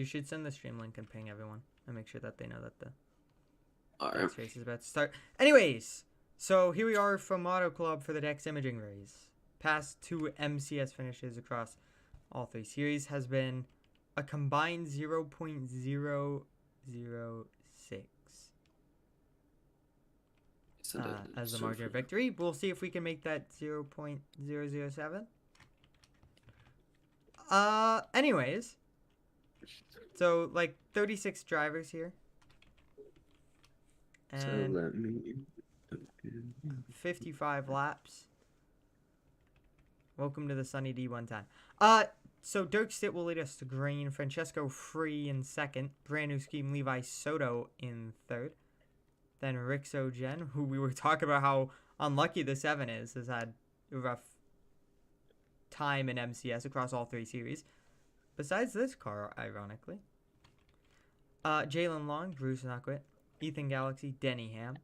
You should send the stream link and ping everyone and make sure that they know that the Alright. Dex race is about to start. Anyways, so here we are from Auto Club for the Dex imaging race. Past 2 MCS finishes across all 3 series has been a combined 0.006 as the margin of victory. We'll see if we can make that 0.007. Anyways, so like 36 drivers here. And So let me 55 laps. Welcome to the SunnyD one time. So Dirk Stitt will lead us to green. Francesco Free in second. Brand new scheme Levi Soto in third. Then Rixo Gen, who we were talking about how unlucky the 7 is, has had a rough time in MCS across all 3 series. Besides this car, ironically. Jalen Long, Bruce Nuckwit. Ethan Galaxy, Denny Ham.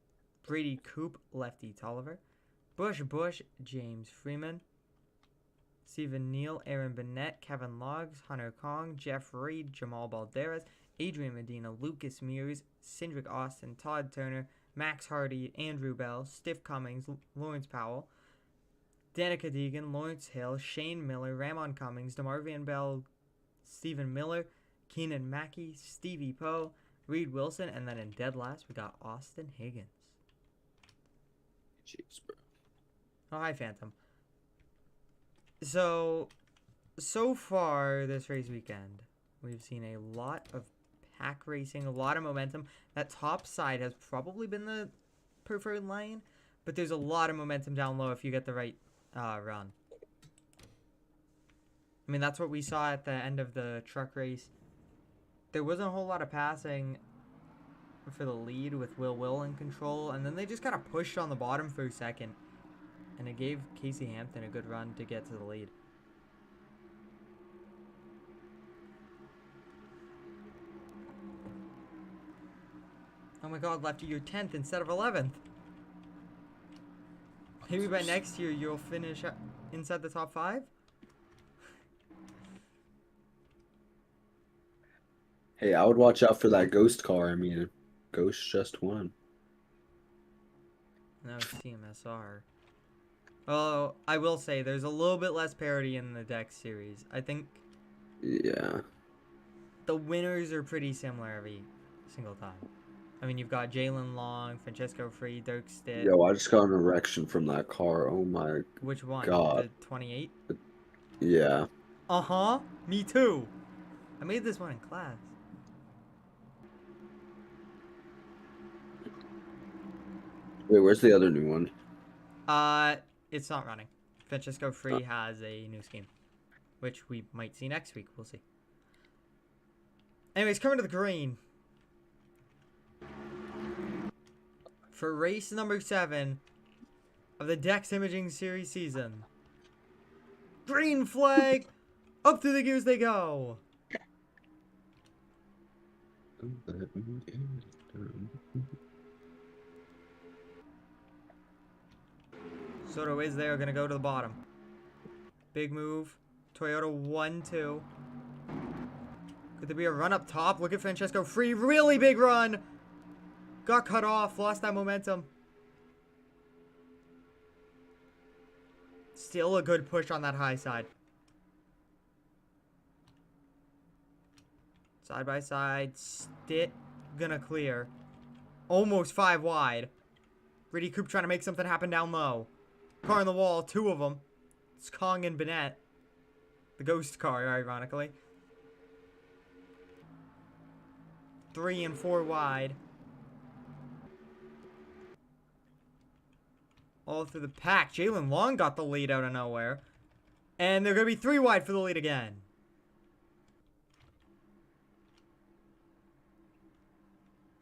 Brady Coop, Lefty Tolliver. Bush, James Freeman. Stephen Neal, Aaron Burnett, Kevin Logs, Hunter Kong, Jeff Reed, Jamal Balderas, Adrian Medina, Lucas Mears, Cindric Austin, Todd Turner, Max Hardy, Andrew Bell, Stiff Cummings, Lawrence Powell, Danica Deegan, Lawrence Hill, Shane Miller, Ramon Cummings, DeMarvian Bell, Stephen Miller, Keenan Mackey, Stevie Poe, Reed Wilson, and then in dead last we got Austin Higgins. Jeez, bro. Oh, hi, Phantom. So far this race weekend, we've seen a lot of pack racing, a lot of momentum. That top side has probably been the preferred lane, but there's a lot of momentum down low if you get the right run. I mean, that's what we saw at the end of the truck race. There wasn't a whole lot of passing for the lead with Will in control, and then they just kind of pushed on the bottom for a second, and it gave Casey Hampton a good run to get to the lead. Oh my god, Lefty, you're 10th instead of 11th. Maybe by next year you'll finish inside the top 5? Hey, I would watch out for that ghost car. I mean, Ghost just won. No, CMSR. Well, I will say there's a little bit less parity in the Dex series. I think Yeah. the winners are pretty similar every single time. I mean, you've got Jalen Long, Francesco Free, Dirk Stitt. Yo, I just got an erection from that car. Oh my Which one? god. The 28? Yeah. Uh-huh. Me too. I made this one in class. Wait, where's the other new one? It's not running. Francesco Free has a new scheme, which we might see next week. We'll see. Anyways, coming to the green. For race number 7 of the Dex Imaging Series season. Green flag! Up through the gears they go! Soto is there, gonna go to the bottom. Big move. Toyota 1-2. Could there be a run up top? Look at Francesco Free. Really big run! Got cut off. Lost that momentum. Still a good push on that high side. Side by side. Stitt gonna clear. Almost 5 wide. Brady Coop trying to make something happen down low. Car on the wall. 2 of them. It's Kong and Bennett. The ghost car, ironically. 3 and 4 wide. All through the pack. Jalen Long got the lead out of nowhere. And they're going to be 3 wide for the lead again.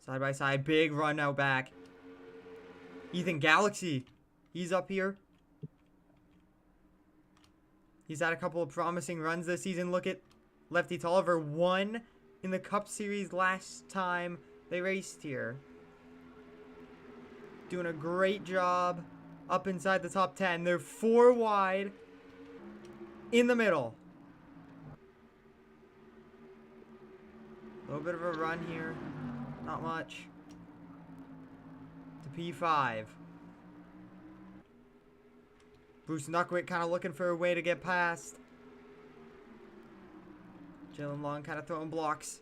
Side by side. Big run out back. Ethan Galaxy. He's up here. He's had a couple of promising runs this season. Look at Lefty Tolliver. Won in the Cup Series last time they raced here. Doing a great job up inside the top 10. They're 4 wide in the middle. A little bit of a run here. Not much. To P5. Bruce Knuckwick kind of looking for a way to get past. Jalen Long kind of throwing blocks.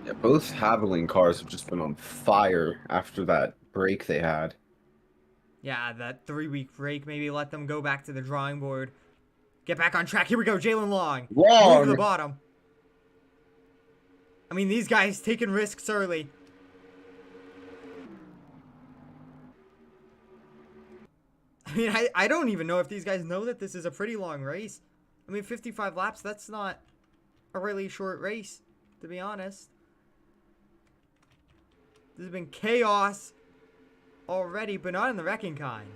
Yeah, both Haviland cars have just been on fire after that break they had. Yeah, that 3-week break maybe let them go back to the drawing board. Get back on track. Here we go, Jalen Long. Move to the bottom. I mean, these guys taking risks early. I mean, I don't even know if these guys know that this is a pretty long race. I mean, 55 laps, that's not a really short race, to be honest. This has been chaos already, but not in the wrecking kind.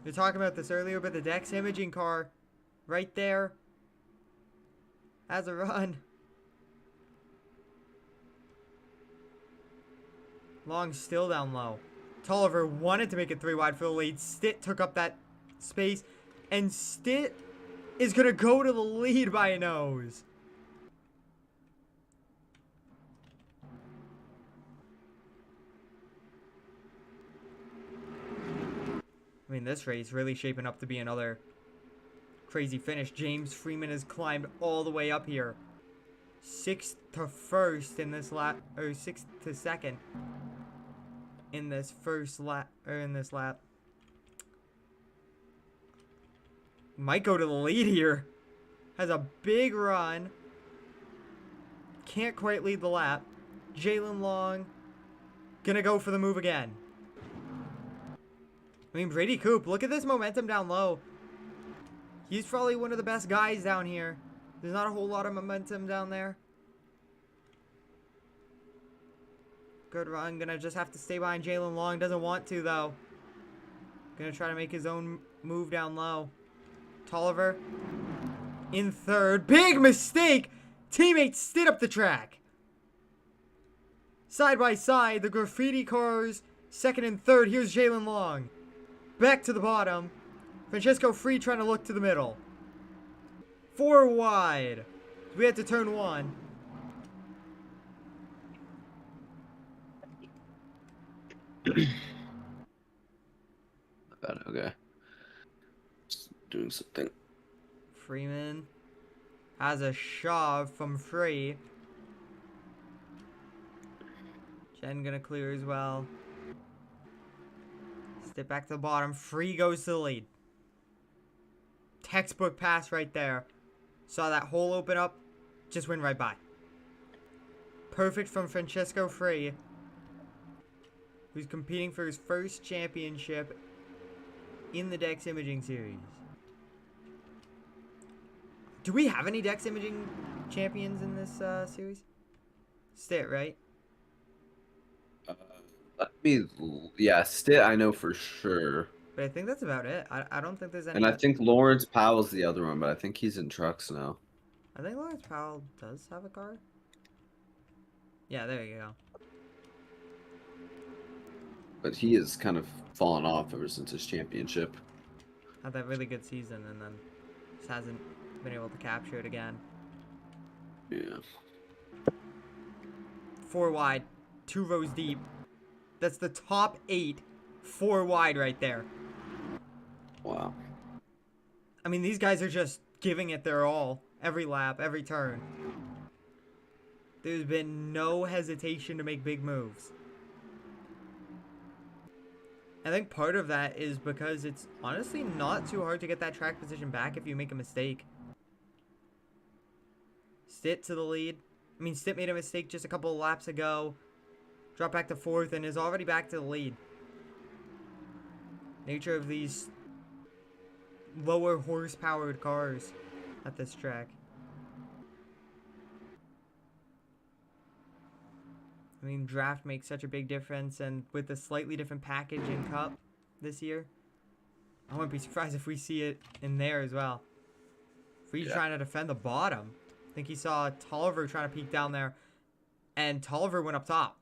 We were talking about this earlier, but the Dex imaging car right there has a run. Long still down low. Tolliver wanted to make it 3 wide for the lead. Stitt took up that space, and Stitt is going to go to the lead by a nose. I mean, this race really shaping up to be another crazy finish. James Freeman has climbed all the way up here. 6th to 1st in this lap, or 6th to 2nd in this first lap, or in this lap. Might go to the lead here. Has a big run. Can't quite lead the lap. Jalen Long gonna go for the move again. I mean, Brady Coop, look at this momentum down low. He's probably one of the best guys down here. There's not a whole lot of momentum down there. Good run. Gonna just have to stay behind Jalen Long. Doesn't want to, though. Gonna try to make his own move down low. Tolliver in 3rd. Big mistake! Teammates stayed up the track. Side by side, the graffiti cars, 2nd and 3rd. Here's Jalen Long. Back to the bottom. Francesco Free trying to look to the middle. 4 wide. We had to turn 1. Okay. Just doing something. Freeman has a shove from Free. Jen gonna clear as well. Step back to the bottom. Free goes to the lead. Textbook pass right there. Saw that hole open up. Just went right by. Perfect from Francesco Free, who's competing for his first championship in the Dex Imaging Series. Do we have any Dex Imaging champions in this series? Stitt, right? Yeah, Stitt I know for sure. But I think that's about it. I don't think there's any. And I think Lawrence Powell's the other one, but I think he's in trucks now. I think Lawrence Powell does have a car. Yeah, there you go. But he has kind of fallen off ever since his championship. Had that really good season and then just hasn't been able to capture it again. Yeah. 4 wide, 2 rows deep. That's the top 8, 4 wide right there. Wow. I mean, these guys are just giving it their all. Every lap, every turn. There's been no hesitation to make big moves. I think part of that is because it's honestly not too hard to get that track position back if you make a mistake. Stitt to the lead. I mean, Stitt made a mistake just a couple of laps ago. Dropped back to 4th and is already back to the lead. Nature of these lower horsepowered cars at this track. I mean, draft makes such a big difference, and with the slightly different package in Cup this year, I wouldn't be surprised if we see it in there as well. Free's trying to defend the bottom. I think he saw Tolliver trying to peek down there, and Tolliver went up top.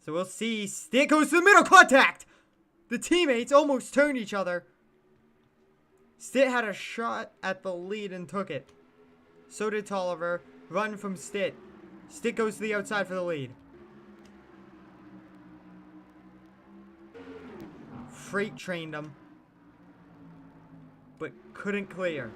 So we'll see. Stitt goes to the middle. Contact! The teammates almost turned each other. Stitt had a shot at the lead and took it. So did Tolliver. Run from Stitt. Stitt goes to the outside for the lead. Freight trained him, but couldn't clear.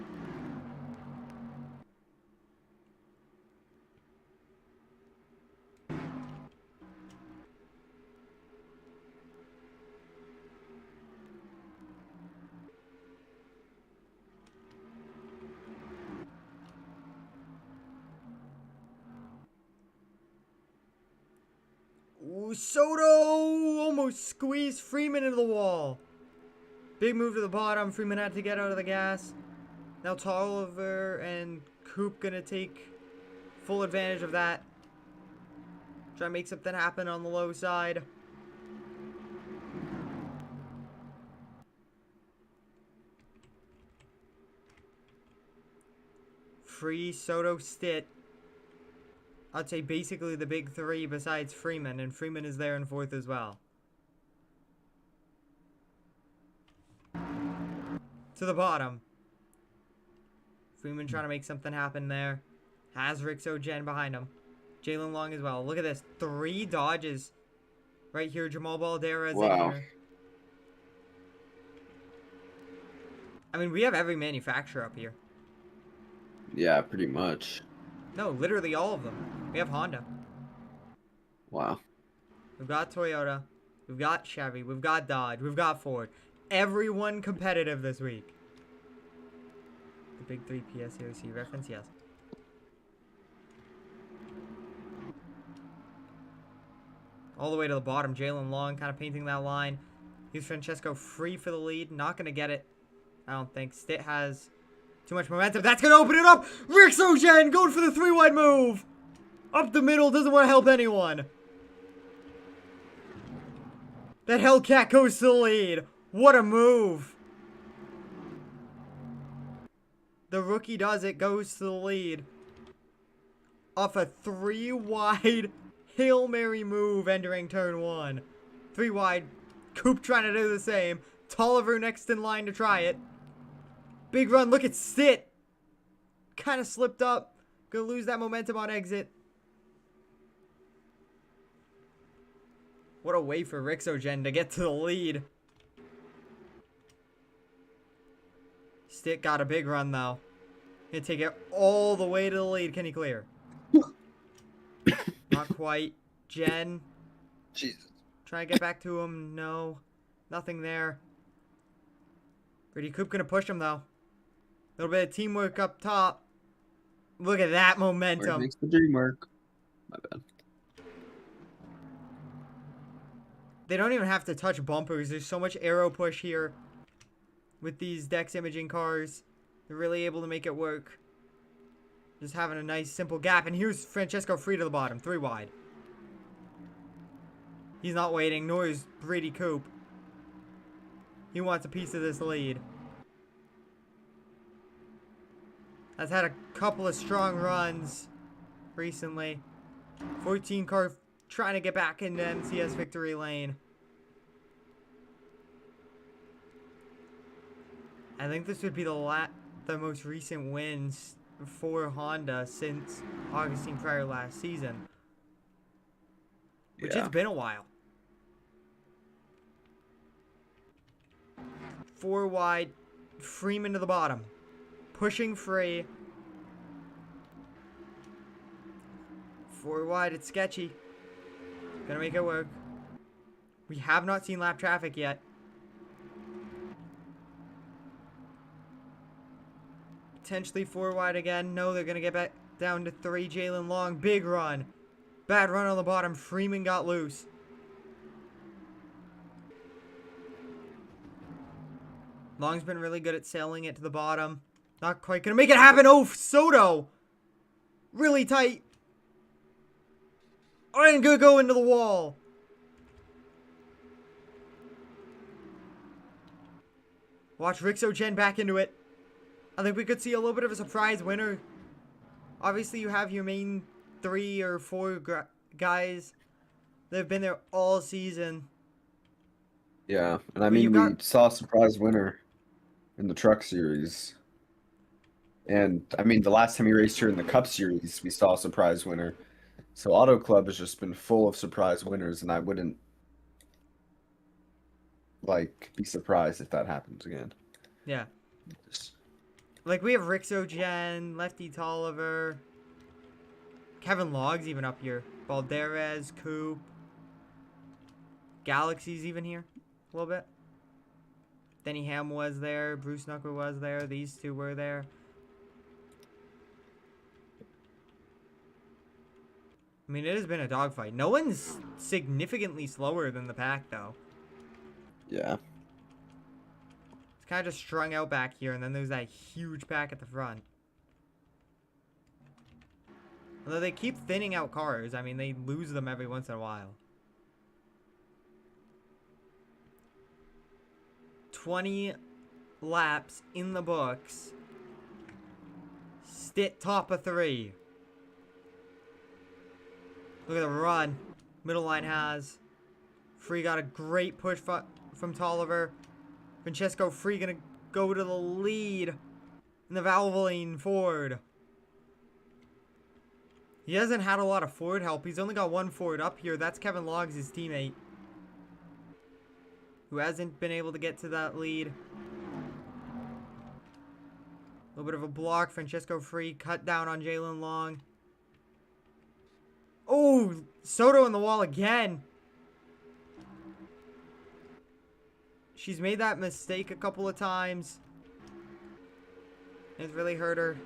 Ooh, Soto almost squeezed Freeman into the wall. Big move to the bottom. Freeman had to get out of the gas. Now Tolliver and Coop gonna take full advantage of that. Try to make something happen on the low side. Free, Soto, Stitt. I'd say basically the big three besides Freeman, and Freeman is there in fourth as well. To the bottom. Freeman trying to make something happen there. Has Rixogen behind him. Jalen Long as well. Look at this. 3 dodges. Right here, Jamal Baldera is in here. I mean, we have every manufacturer up here. Yeah, pretty much. No, literally all of them. We have Honda. Wow. We've got Toyota. We've got Chevy. We've got Dodge. We've got Ford. Everyone competitive this week. The big 3 PSOC reference, yes. All the way to the bottom. Jalen Long kind of painting that line. Here's Francesco free for the lead. Not going to get it. I don't think. Stitt has too much momentum. That's going to open it up. Rixogen going for the 3-wide move. Up the middle. Doesn't want to help anyone. That Hellcat goes to the lead. What a move. The rookie does it. Goes to the lead. Off a 3-wide Hail Mary move entering turn 1. 3-wide. Coop trying to do the same. Tolliver next in line to try it. Big run. Look at Stitt. Kind of slipped up. Gonna lose that momentum on exit. What a way for Rixogen to get to the lead. Stitt got a big run though. Gonna take it all the way to the lead. Can he clear? Not quite. Jen. Jesus. Try to get back to him. No. Nothing there. Brady Coop gonna push him though. A little bit of teamwork up top. Look at that momentum. Makes the dream work. My bad. They don't even have to touch bumpers. There's so much aero push here with these Dex imaging cars. They're really able to make it work. Just having a nice simple gap. And here's Francesco free to the bottom. 3-wide. He's not waiting, nor is Brady Coop. He wants a piece of this lead. Has had a couple of strong runs recently. 14 car trying to get back into MCS victory lane. I think this would be the most recent wins for Honda since Augustine Pryor last season. Which it's been a while. 4-wide. Freeman to the bottom. Pushing free. 4-wide. It's sketchy. Gonna make it work. We have not seen lap traffic yet. Potentially 4-wide again. No, they're gonna get back down to 3. Jalen Long. Big run. Bad run on the bottom. Freeman got loose. Long's been really good at sailing it to the bottom. Not quite gonna make it happen. Oh, Soto. Really tight. Oh, and gonna go into the wall. Watch Rixogen back into it. I think we could see a little bit of a surprise winner. Obviously, you have your main 3 or 4 guys that have been there all season. Yeah, and I mean, we saw a surprise winner in the truck series. And I mean, the last time we raced here in the Cup Series, we saw a surprise winner. So Auto Club has just been full of surprise winners, and I wouldn't like be surprised if that happens again. Yeah. Just, Like, we have Rixogen, Lefty Tolliver, Kevin Logg's even up here. Balderas, Coop. Galaxy's even here a little bit. Denny Ham was there. Bruce Knuckler was there. These two were there. I mean, it has been a dogfight. No one's significantly slower than the pack, though. yeah. It's kind of just strung out back here, and then there's that huge pack at the front. Although they keep thinning out cars. I mean, they lose them every once in a while. 20 laps in the books. Stitt top of 3. Look at the run. Middle line has. Free got a great push from Tolliver. Francesco Free gonna go to the lead in the Valvoline Ford. He hasn't had a lot of Ford help. He's only got one Ford up here. That's Kevin Logg's his teammate, who hasn't been able to get to that lead. A little bit of a block. Francesco Free cut down on Jalen Long. Oh, Soto in the wall again. She's made that mistake a couple of times. It's really hurt her.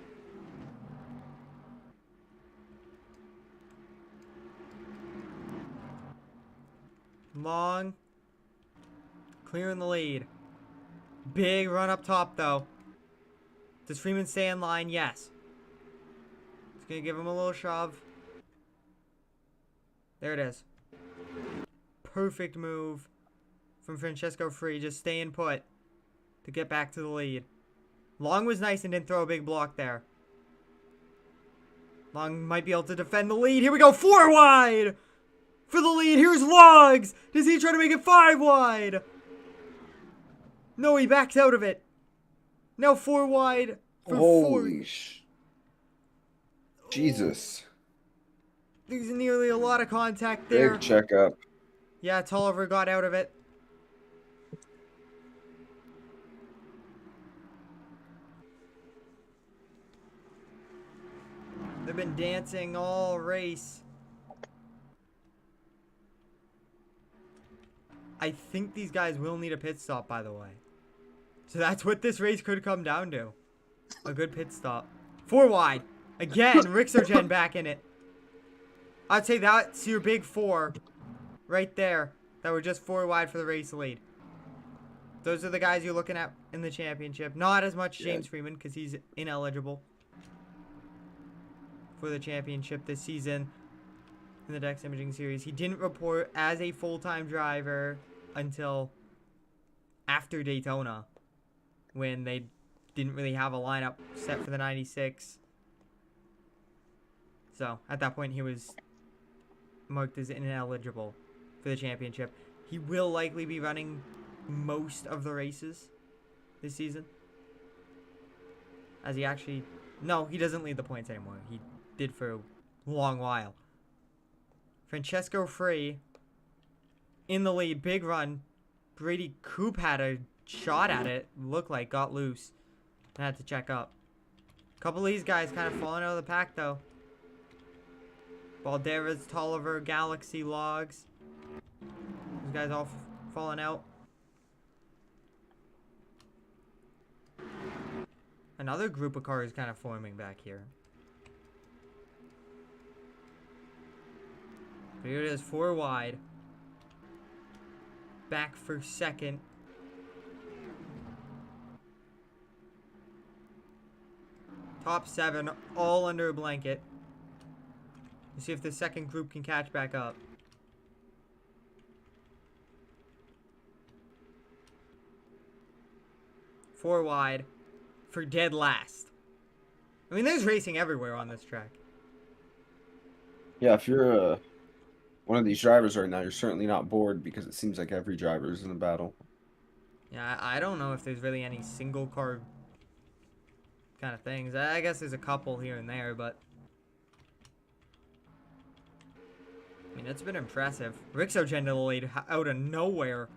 Long. Clearing the lead. Big run up top, though. Does Freeman stay in line? Yes. It's going to give him a little shove. There it is. Perfect move from Francesco Free. Just staying put to get back to the lead. Long was nice and didn't throw a big block there. Long might be able to defend the lead. Here we go. 4 wide for the lead. Here's Logs. Does he try to make it 5 wide? No, he backs out of it. Now 4 wide for Holy 4. Jesus. There's nearly a lot of contact there. Big checkup. Yeah, Tolliver got out of it. They've been dancing all race. I think these guys will need a pit stop, by the way. So that's what this race could come down to. A good pit stop. 4 wide. Again, Rixogen back in it. I'd say that's your big 4 right there that were just 4 wide for the race lead. Those are the guys you're looking at in the championship. Not as much James Freeman because he's ineligible for the championship this season in the Dex Imaging Series. He didn't report as a full-time driver until after Daytona, when they didn't really have a lineup set for the 96. So at that point he was marked as ineligible for the championship. He will likely be running most of the races this season, as he actually, no, he doesn't lead the points anymore. He did for a long while. Francesco Free in the lead. Big run. Brady Coop had a shot at it. Looked like got loose. I had to check up. A couple of these guys kind of falling out of the pack, though. Balderas, Tolliver, Galaxy, Logs. These guys all falling out. Another group of cars kind of forming back here. Here it is, 4 wide. Back for second. Top 7, all under a blanket. Let's see if the second group can catch back up. Four wide for dead last. I mean, there's racing everywhere on this track. Yeah, if you're one of these drivers right now, you're certainly not bored because it seems like every driver is in a battle. Yeah, I don't know if there's really any single car kind of things. I guess there's a couple here and there, but I mean, it's been impressive. Rixogen to the lead out of nowhere.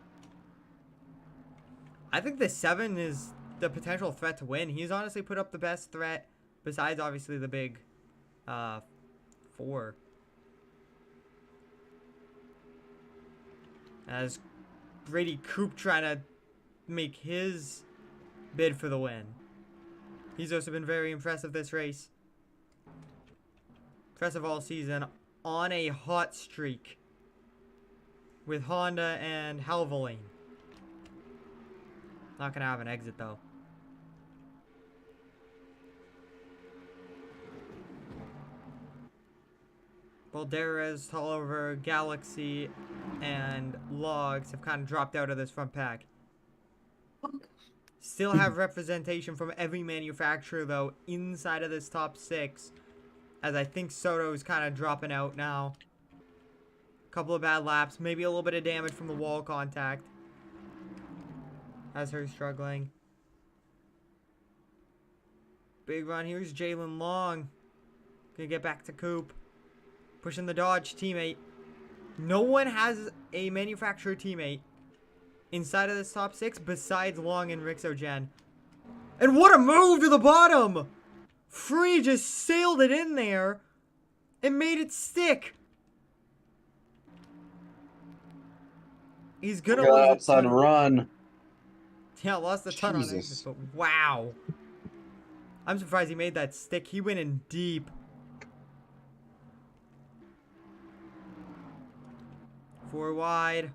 I think the 7 is the potential threat to win. He's honestly put up the best threat, besides obviously the big 4. As Brady Coop trying to make his bid for the win. He's also been very impressive this race. Impressive all season. On a hot streak. With Honda and Halvoline. Not going to have an exit though. Balderas, Tolliver, Galaxy, and Logs have kind of dropped out of this front pack. Still have representation from every manufacturer, though, inside of this top 6. As I think Soto's kind of dropping out now. Couple of bad laps. Maybe a little bit of damage from the wall contact. Has her struggling. Big run. Here's Jalen Long. Gonna get back to Coop. Pushing the Dodge teammate. No one has a manufacturer teammate inside of this top 6 besides Long and Rixogen. And what a move to the bottom! Free just sailed it in there and made it stick. He's gonna lose outside and run. Yeah, lost a ton on it. But wow. I'm surprised he made that stick. He went in deep. 4 wide.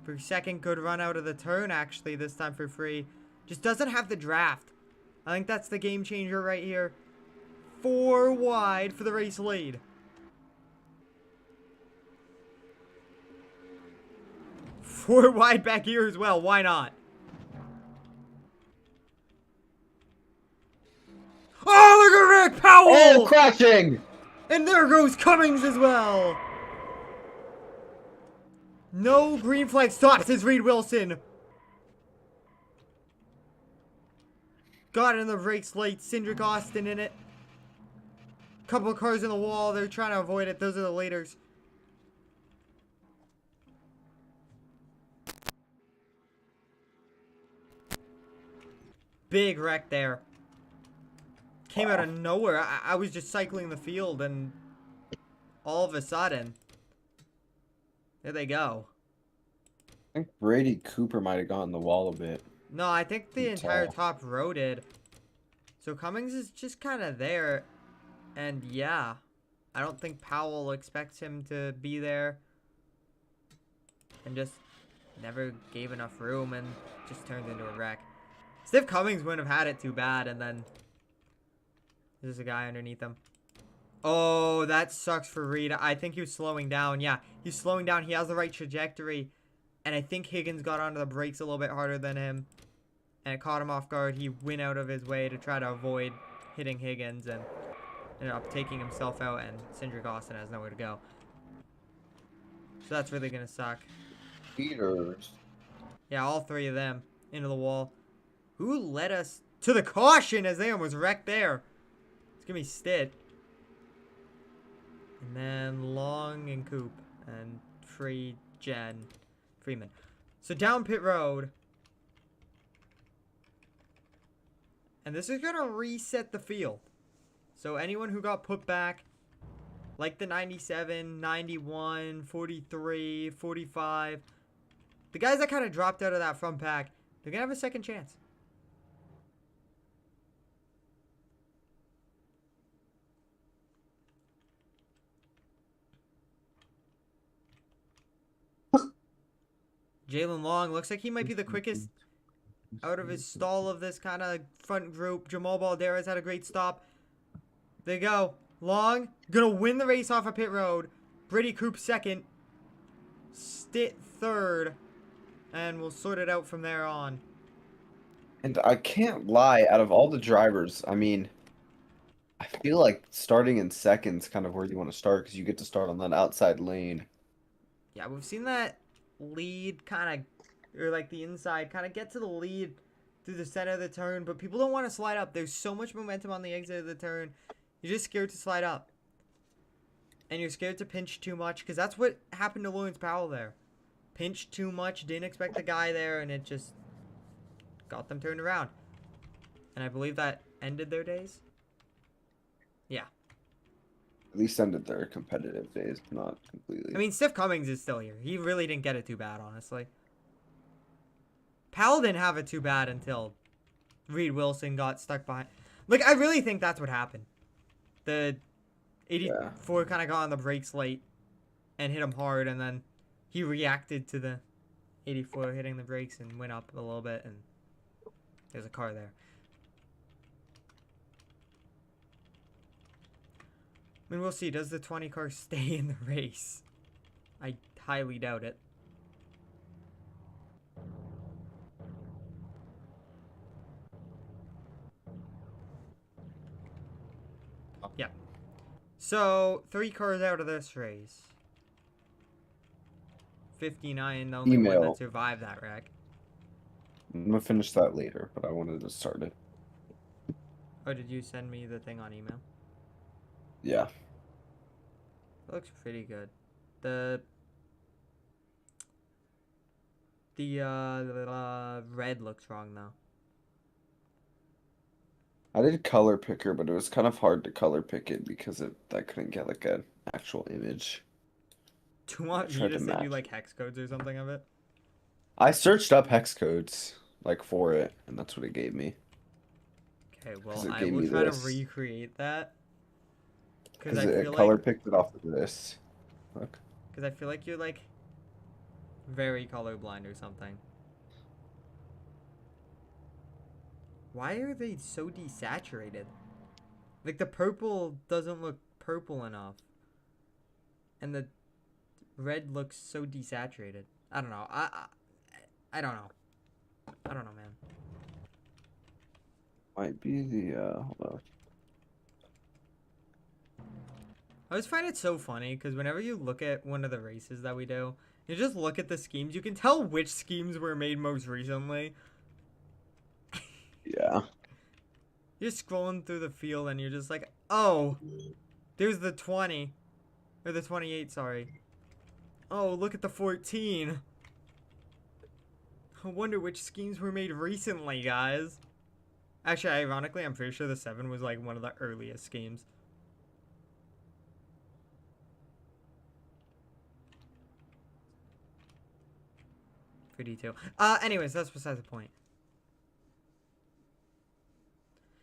For second, good run out of the turn, actually, this time for free. Just doesn't have the draft. I think that's the game changer right here. 4 wide for the race lead. Four wide back here as well. Why not? Oh, look at Rick Powell! And crashing! And there goes Cummings as well. No green flag stops as Reed Wilson. Got it in the brakes late. Cindric Austin in it. Couple of cars in the wall. They're trying to avoid it. Those are the leaders. Big wreck there. Came out of nowhere. I was just cycling the field and all of a sudden, there they go. I think Brady Cooper might have gotten the wall a bit. No, I think the entire top row did. So Cummings is just kind of there. And yeah, I don't think Powell expects him to be there. And just never gave enough room and just turned into a wreck. Steve Cummings wouldn't have had it too bad, and then there's a guy underneath him. Oh, that sucks for Reed. I think he was slowing down. Yeah, he's slowing down. He has the right trajectory. And I think Higgins got onto the brakes a little bit harder than him. And it caught him off guard. He went out of his way to try to avoid hitting Higgins and ended up taking himself out. And Cindric Austin has nowhere to go. So that's really going to suck. Peters. Yeah, all 3 of them into the wall. Who led us to the caution as they almost wrecked there? It's going to be Stitt. And then Long and Coop. And Freeman. So down pit road. And this is going to reset the field. So anyone who got put back, like the 97, 91, 43, 45, the guys that kind of dropped out of that front pack, they're going to have a second chance. Jalen Long looks like he might be the quickest out of his stall of this kind of front group. Jamal Balderas had a great stop. There you go. Long gonna win the race off of pit road. Brady Coop second. Stitt third. And we'll sort it out from there on. And I can't lie, out of all the drivers, I mean, I feel like starting in second's kind of where you want to start because you get to start on that outside lane. Yeah, we've seen that lead kind of, or like the inside, kind of get to the lead through the center of the turn, but people don't want to slide up. There's so much momentum on the exit of the turn. You're just scared to slide up. And you're scared to pinch too much, because that's what happened to Lawrence Powell there. Pinched too much, didn't expect the guy there, and it just got them turned around. And I believe that ended their days. Yeah. At least ended their competitive days, not completely. I mean, Steph Cummings is still here. He really didn't get it too bad, honestly. Powell didn't have it too bad until Reed Wilson got stuck behind. Like, I really think that's what happened. The 84 kind of got on the brakes late and hit him hard, and then he reacted to the 84 hitting the brakes and went up a little bit, and there's a car there. I mean, we'll see. Does the 20 car stay in the race? I highly doubt it. Yeah. So, 3 cars out of this race. 59, the only one that survived that wreck. I'm gonna finish that later, but I wanted to start it. Oh, did you send me the thing on email? Yeah. It looks pretty good. The red looks wrong though. I did color picker, but it was kind of hard to color pick it because I couldn't get like an actual image. Do you want me to send you like hex codes or something of it? I searched up hex codes like for it, and that's what it gave me. Okay, well I will try to recreate that. Because it color picked it off of this. Look. Because I feel like you're like very colorblind or something. Why are they so desaturated? Like the purple doesn't look purple enough. And the red looks so desaturated. I don't know. I don't know. I don't know, man. Might be the hold on. I always find it so funny because whenever you look at one of the races that we do, you just look at the schemes. You can tell which schemes were made most recently. Yeah. You're scrolling through the field and you're just like, oh, there's the 20. Or the 28, sorry. Oh, look at the 14. I wonder which schemes were made recently, guys. Actually, ironically, I'm pretty sure the 7 was like one of the earliest schemes. Pretty too. Anyways, that's besides the point.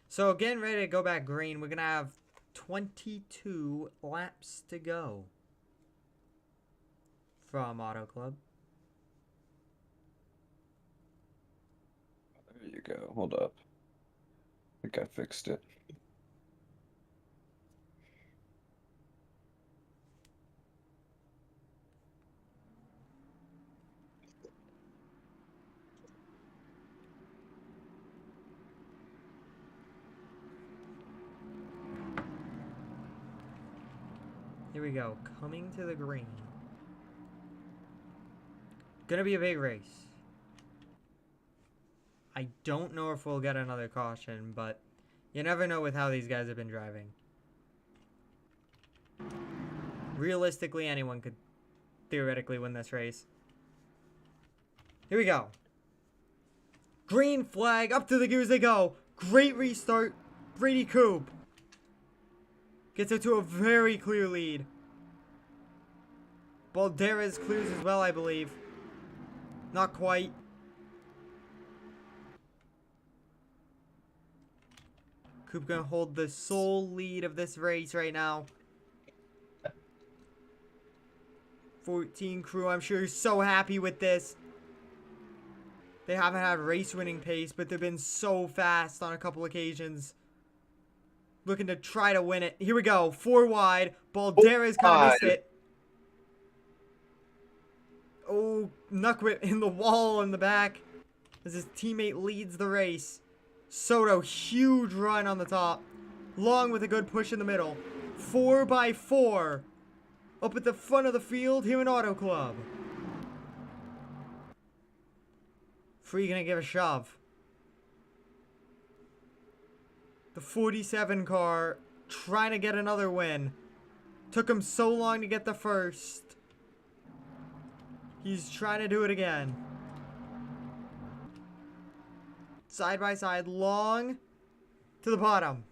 So getting ready to go back green. We're going to have 22 laps to go from Auto Club. There you go. Hold up. I think I fixed it. Here we go. Coming to the green. Gonna be a big race. I don't know if we'll get another caution, but you never know with how these guys have been driving. Realistically, anyone could theoretically win this race. Here we go. Green flag. Up to the gears they go. Great restart. Brady Coop gets it to a very clear lead. Balderas clears as well, I believe. Not quite. Coop gonna hold the sole lead of this race right now. 14 crew, I'm sure, is so happy with this. They haven't had race-winning pace, but they've been so fast on a couple occasions. Looking to try to win it. Here we go. 4 wide. Balderas kind of missed it. Oh, Nuckwhip in the wall in the back as his teammate leads the race. Soto, huge run on the top. Long with a good push in the middle. 4x4. Up at the front of the field here in Auto Club. Free gonna give a shove. The 47 car trying to get another win. Took him so long to get the first. He's trying to do it again. Side by side, long to the bottom.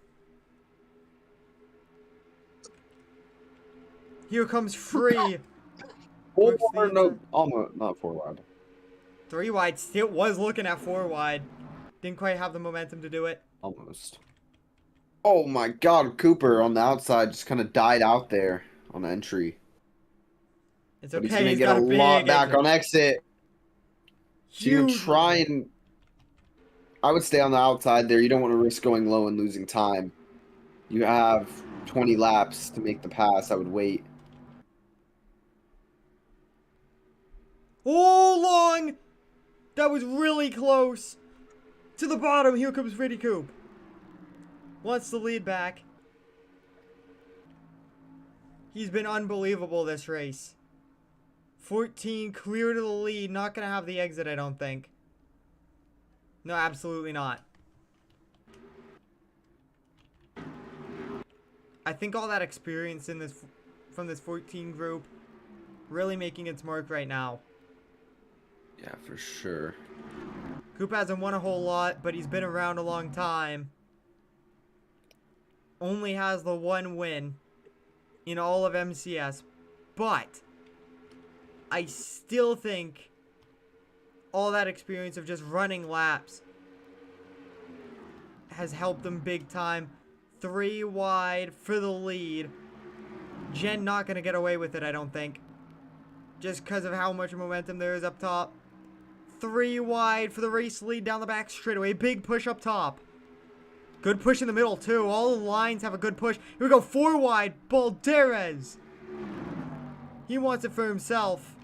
Here comes Free. Works the No, inside. almost not 4 wide. 3 wide. Still was looking at 4 wide. Didn't quite have the momentum to do it. Almost. Oh my God, Cooper on the outside just kind of died out there on entry. It's But he's okay. gonna He's get got a a lot big back exit. on exit. So you can Huge. try and. I would stay on the outside there. You don't want to risk going low and losing time. You have 20 laps to make the pass. I would wait. Oh, long. That was really close. To the bottom. Here comes Pretty Coop. Wants the lead back. He's been unbelievable this race. 14 clear to the lead. Not going to have the exit, I don't think. No, absolutely not. I think all that experience in this from this 14 group really making its mark right now. Yeah, for sure. Coop hasn't won a whole lot, but he's been around a long time. Only has the 1 win in all of MCS. But I still think all that experience of just running laps has helped him big time. 3 wide for the lead. Jen not going to get away with it, I don't think. Just because of how much momentum there is up top. 3 wide for the race lead down the back straightaway. Big push up top. Good push in the middle, too. All the lines have a good push. Here we go. 4 wide. Balderas. He wants it for himself.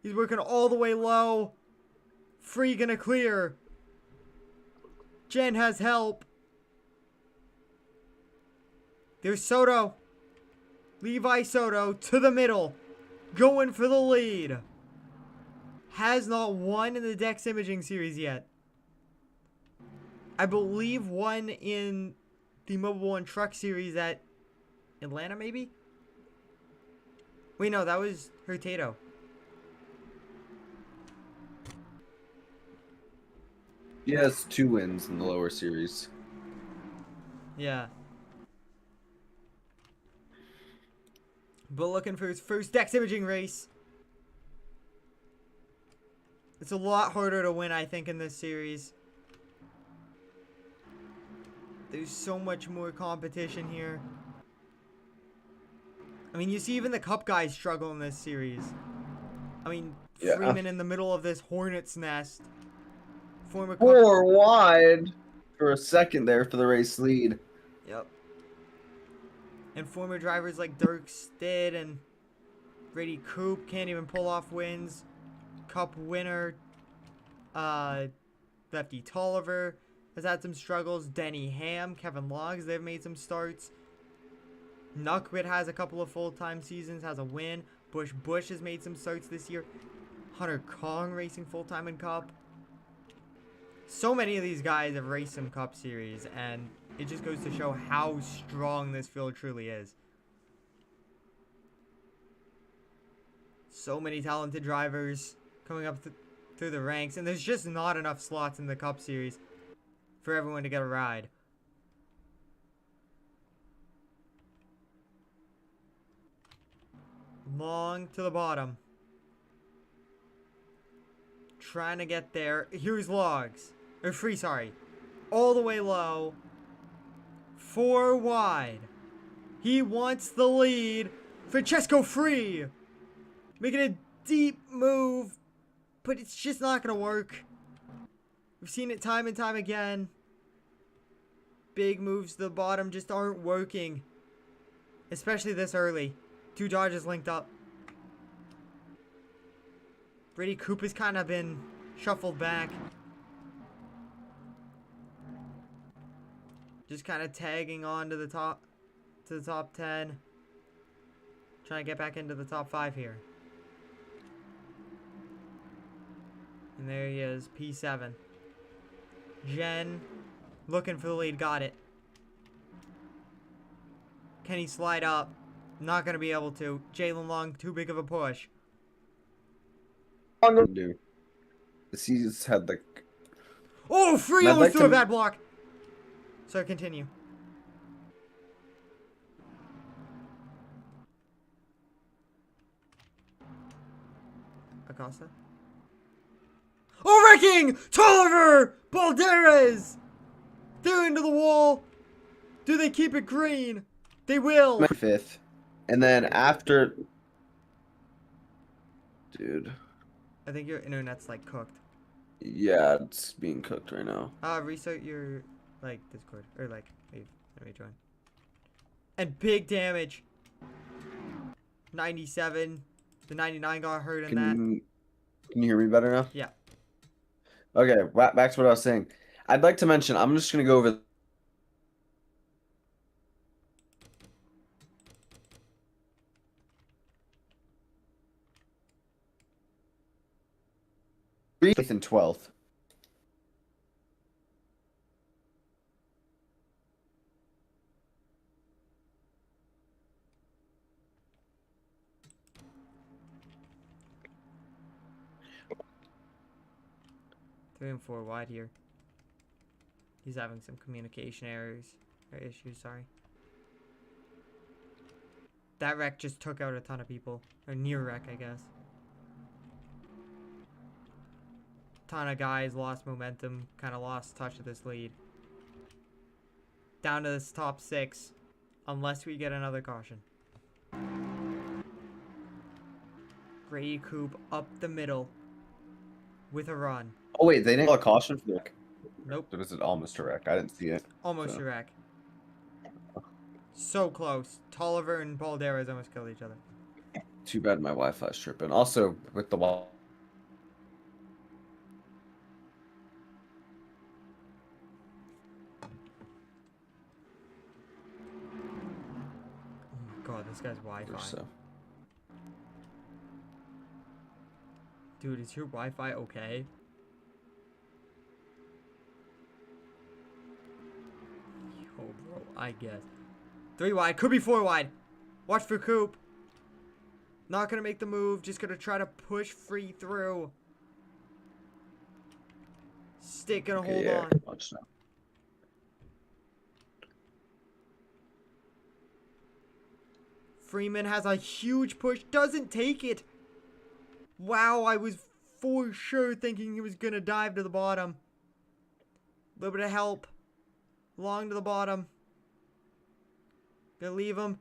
He's working all the way low. Free gonna clear. Jen has help. There's Soto. Levi Soto to the middle. Going for the lead. Has not won in the Dex Imaging Series yet. I believe won in the Mobile One Truck Series at Atlanta, maybe? Wait, no, that was Hurtado. He has 2 wins in the lower series. Yeah. But looking for his first Dex Imaging race. It's a lot harder to win, I think, in this series. There's so much more competition here. I mean, you see even the Cup guys struggle in this series. I mean, Yeah. Freeman in the middle of this hornet's nest. Former Cup... 4 wide for a second there for the race lead. Yep. And former drivers like Dirk Stitt and Brady Coop can't even pull off wins. Cup winner, Lefty Tolliver has had some struggles. Denny Ham, Kevin Logs, they've made some starts. Nuckwit has a couple of full-time seasons, has a win. Bush has made some starts this year. Hunter Kong racing full-time in Cup. So many of these guys have raced some Cup Series, and it just goes to show how strong this field truly is. So many talented drivers coming up through the ranks, and there's just not enough slots in the Cup Series for everyone to get a ride. Long to the bottom. Trying to get there. Here's Logs. Or Free, sorry. All the way low. 4 wide. He wants the lead. Francesco Free. Making a deep move. But it's just not going to work. We've seen it time and time again. Big moves to the bottom just aren't working. Especially this early. 2 Dodges linked up. Brady Coop has kind of been shuffled back. Just kind of tagging on to the top 10. Trying to get back into the top 5 here. And there he is, P7. Jen Looking for the lead. Got it. Can he slide up? Not going to be able to. Jalen Long, too big of a push. Do. The C's had the. Oh, free And I'd almost like threw a to. bad block. So continue. Acosta. Oh, wrecking! Tolliver! Balderas! They're into the wall. Do they keep it green? They will. Fifth. And then after. Dude. I think your internet's like cooked. Yeah, it's being cooked right now. Restart your like Discord or like let me join. And big damage. 97. The 99 got hurt in that. Can you hear me better now? Yeah. Okay, back to what I was saying. I'd like to mention, I'm just going to go over. Eighth and 12th. Three and four wide here. He's having some communication errors or issues, sorry. That wreck just took out a ton of people. Or near wreck, I guess. Ton of guys lost momentum, kind of lost touch of this lead. Down to this top 6, unless we get another caution. Brady Coop up the middle with a run. Oh, wait, they didn't call a caution for the wreck. Nope. Or was it almost a wreck? I didn't see it. Almost So. a wreck. So close. Tolliver and Balderas almost killed each other. Too bad my Wi-Fi's tripping. Also, with the wall. Oh my god, this guy's Wi-Fi. So. Dude, is your Wi-Fi okay? Yo, bro, I guess. 3 wide, could be 4 wide. Watch for Coop. Not gonna make the move, just gonna try to push free through. Stick gonna hold on. Watch now. Freeman has a huge push, doesn't take it. Wow, I was for sure thinking he was gonna dive to the bottom. A little bit of help. Long to the bottom. Gonna leave him.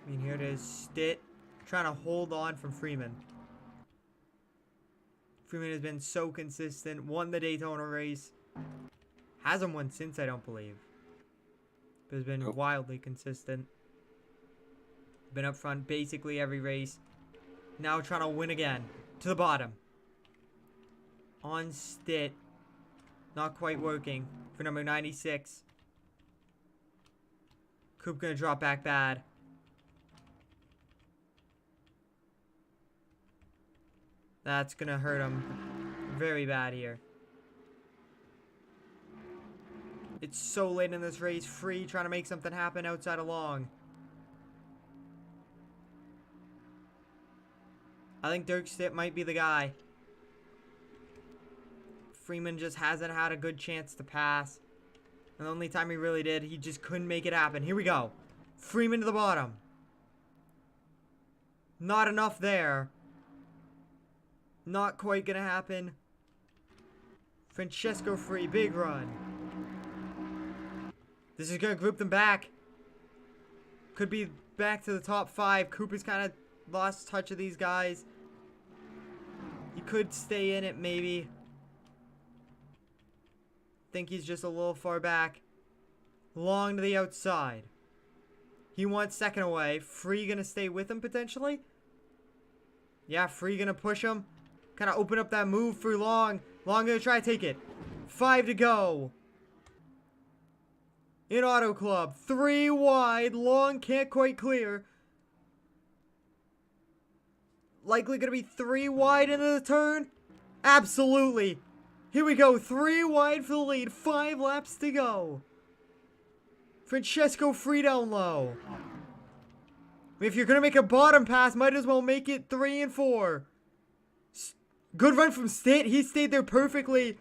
I mean, here it is. Stitt trying to hold on from Freeman. Freeman has been so consistent. Won the Daytona race. Hasn't won since, I don't believe. But has been wildly consistent. Been up front basically every race. Now trying to win again. To the bottom. On Stitt. Not quite working for number 96. Coop gonna drop back bad. That's gonna hurt him very bad here. It's so late in this race. Free trying to make something happen outside of Long. I think Dirk Stitt might be the guy. Freeman just hasn't had a good chance to pass. And the only time he really did, he just couldn't make it happen. Here we go. Freeman to the bottom. Not enough there. Not quite gonna happen. Francesco Free, big run. This is gonna group them back. Could be back to the top 5. Cooper's kind of lost touch of these guys. He could stay in it maybe. think he's just a little far back. Long to the outside. He wants second away. Free gonna stay with him potentially? Yeah, Free gonna push him. Kind of open up that move for Long. Long gonna try to take it. 5 to go. In Auto Club. 3 wide. Long can't quite clear. Likely gonna be 3 wide into the turn. Absolutely. Here we go. 3 wide for the lead. 5 laps to go. Francesco Free down low. If you're going to make a bottom pass, might as well make it 3 and 4. Good run from Stitt. He stayed there perfectly.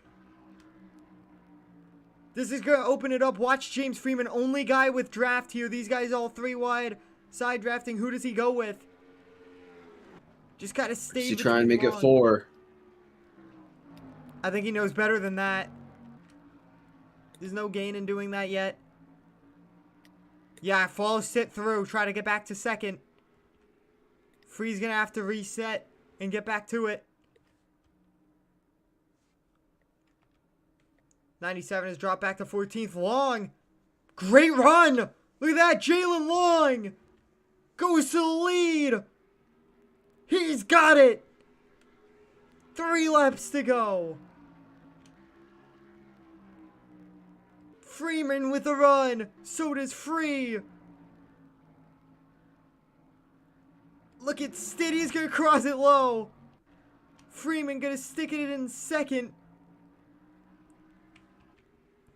This is going to open it up. Watch James Freeman. Only guy with draft here. These guys all 3 wide. Side drafting. Who does he go with? Just kind of stay. Does he try and make it 4? I think he knows better than that. There's no gain in doing that yet. Yeah, follow Stitt through. Try to get back to second. Free's going to have to reset and get back to it. 97 has dropped back to 14th. Long. Great run. Look at that. Jalen Long goes to the lead. He's got it. 3 laps to go. Freeman with a run. So does Free. Look at Stitt. He's going to cross it low. Freeman going to stick it in second.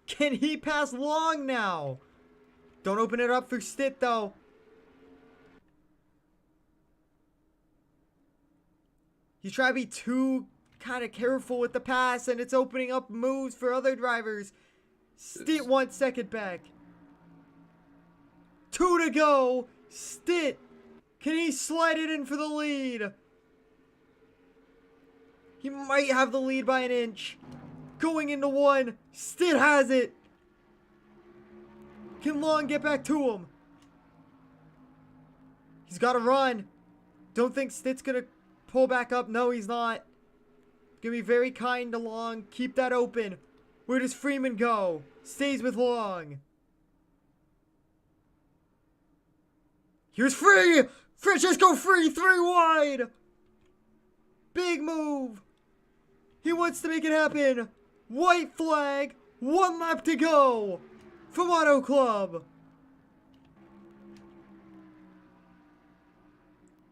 Can he pass Long now? Don't open it up for Stitt though. He's trying to be too kind of careful with the pass, and it's opening up moves for other drivers. Stitt wants second back. 2 to go. Stitt. Can he slide it in for the lead? He might have the lead by an inch. Going into 1. Stitt has it. Can Long get back to him? He's got to run. Don't think Stitt's going to pull back up. No, he's not. Gonna be very kind to Long. Keep that open. Where does Freeman go? Stays with Long. Here's Free! Francesco Free, 3 wide! Big move. He wants to make it happen. White flag. 1 lap to go from Auto Club.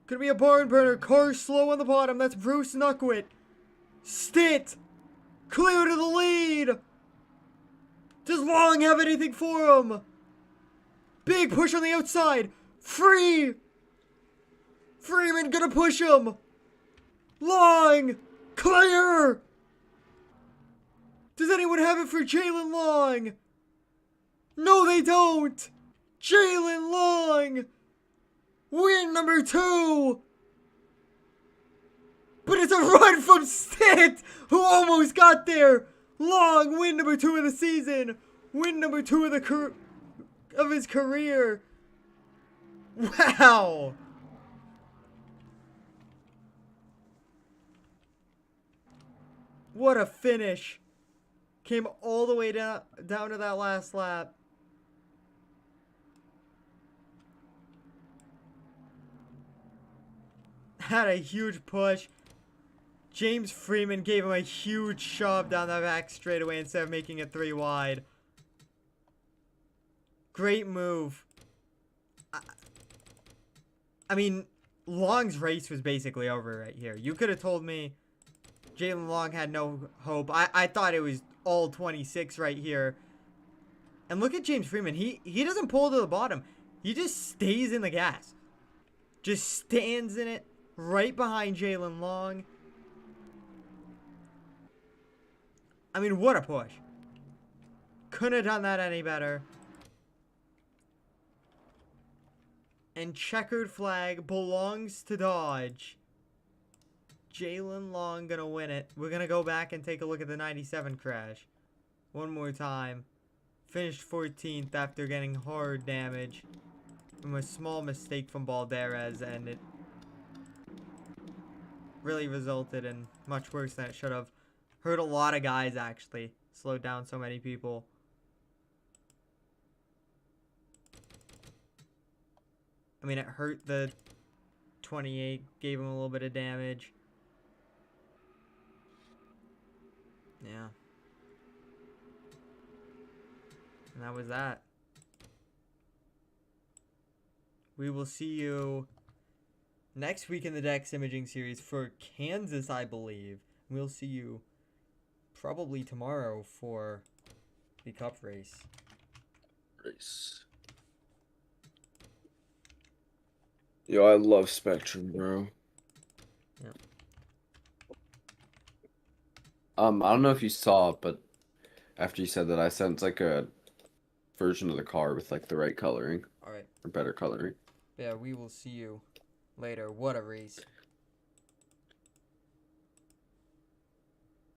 Gonna be a barn burner. Car slow on the bottom. That's Bruce Knuckwit. Stitt. Clear to the lead. Does Long have anything for him? Big push on the outside. Free. Freeman gonna push him. Long. Clear. Does anyone have it for Jalen Long? No, they don't. Jalen Long. Win number 2. But it's a run from Stitt, who almost got there. Long, win number 2 of the season. Win number 2 of his career. Wow. What a finish. Came all the way down to that last lap. Had a huge push. James Freeman gave him a huge shove down the back straightaway instead of making it 3 wide. Great move. I mean, Long's race was basically over right here. You could have told me Jalen Long had no hope. I thought it was all 26 right here. And look at James Freeman. He doesn't pull to the bottom. He just stays in the gas. Just stands in it right behind Jalen Long. I mean, what a push. Couldn't have done that any better. And checkered flag belongs to Dodge. Jalen Long gonna win it. We're gonna go back and take a look at the 97 crash. One more time. Finished 14th after getting hard damage from a small mistake from Balderas, and it really resulted in much worse than it should have. Hurt a lot of guys, actually. Slowed down so many people. I mean, it hurt the 28, gave him a little bit of damage. Yeah. And that was that. We will see you next week in the Dex Imaging Series for Kansas, I believe. We'll see you probably tomorrow for the Cup race. Yo, I love Spectrum, bro. Yeah. I don't know if you saw it, but after you said that, I sent like a version of the car with like the right coloring All right. or better coloring. Yeah, we will see you later. What a race.